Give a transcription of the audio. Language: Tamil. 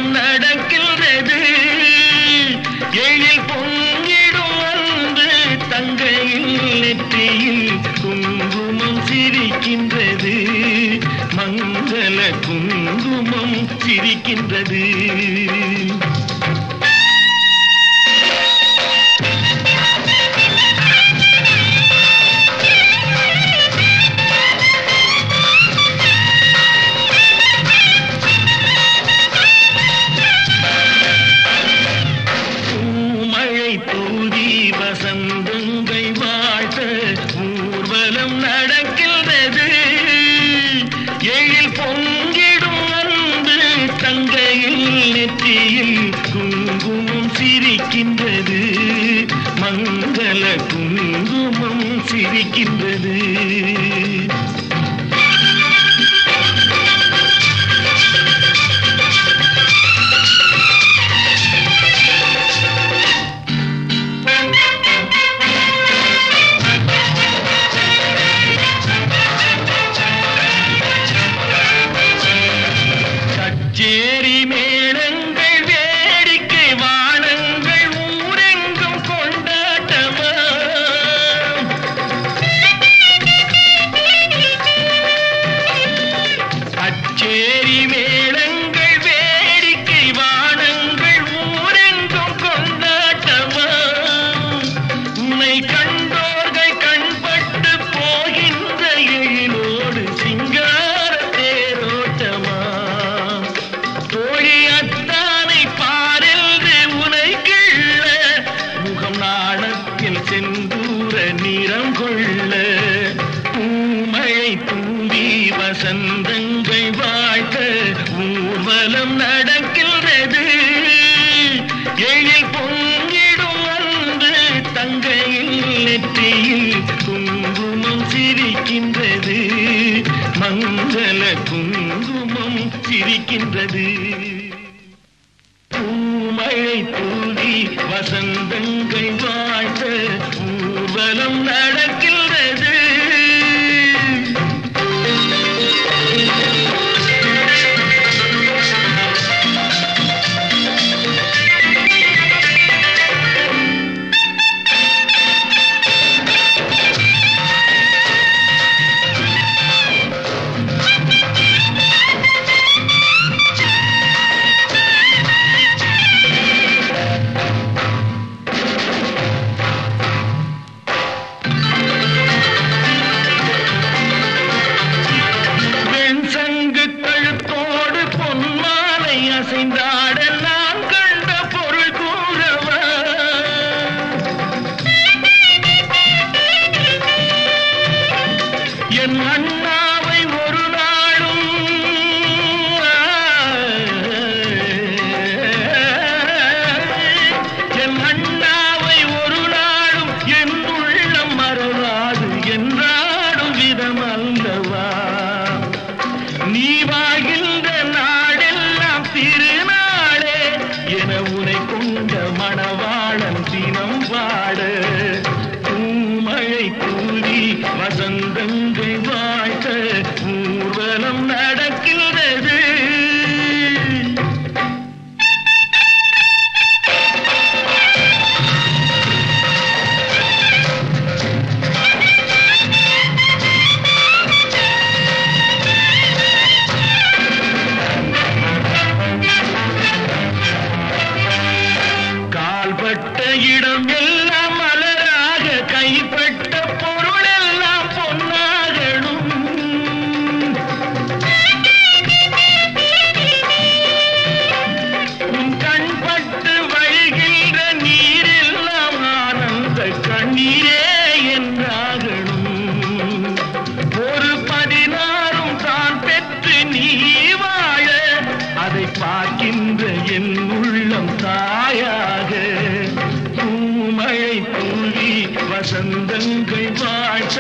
ஊர்வலம் நடக்கின்றது. எழில் பொங்கிடும் வந்து தங்கையில் நெற்றியில் குங்குமம் சிரிக்கின்றது. மங்கள குங்குமம் சிரிக்கின்றது. வசந்தங்கள் வாழ்த்த ஊர்வலம் நடக்கின்றது. எழில் பொங்கிடும் வந்து தங்கையில் நெற்றியில் குங்குமம் சிரிக்கின்றது. மங்கள குங்குமம் சிரிக்கின்றது. சேரி மேளங்கள் வேடிக்கை வானங்கள் ஊரெங்கும் கொண்டாட்டமா. அச்சேரி மேளங்கள் வேடிக்கை வானங்கள் ஊரெங்கும் கொண்டாட்டமா. உன்னை கண்டோர்கள் கண்பட்டு போகின்ற எழிலோடு சிங்கார தேரோட்டமா. தோழியத்தானை பாரென்று உனை கிள்ள முகம் நாணத்தில் செந்தூர நிறம் கொள்ள. பூமழை தூவி வசந்தங்கள் வாழ்த்த ஊர்வலம் நடக்கின்றது. எழில் பொங்கிடும் வந்து தங்கையில் நெற்றியில் குங்குமம் சிரிக்கின்றது. மங்கள குங்குமம் சிரிக்கின்றது. பூமழை தூவி வசந்தங்கள் வாழ்த்த ஊர்வலம் நடக்கின்றது. அசைந்தாட நான் கண்ட பொருள் கூறவா. என் அண்ணாவை ஒரு நாளும் என் அண்ணாவை ஒரு நாளும் என் உள்ளம் மறவாது என்றாடும் விதம் அல்லவா. நீ வாழ்கின்ற நாடெல்லாம் திருநாளே என உனை கொண்ட மணவாளன் தினம் பாட. பூமழை தூவி வசந்தங்கள் வாழ்த்த ஊர்வலம் நடக்கின்றது. கால்பட்ட இடம் எல்லாம் மலராக கைப்பட்ட பொருள் எல்லாம் பொன்னாகணும். உன் கண்பட்டு வழிகின்ற நீரெல்லாம் ஆனந்த கண்ணீரே என்றாகணும். ஒரு 16 தான் பெற்று நீ வாழ அதை பார்க்கின்ற என் உள்ளம் தாயாக. பூமழை தூவி வசந்தங்கள் வாழ்த்த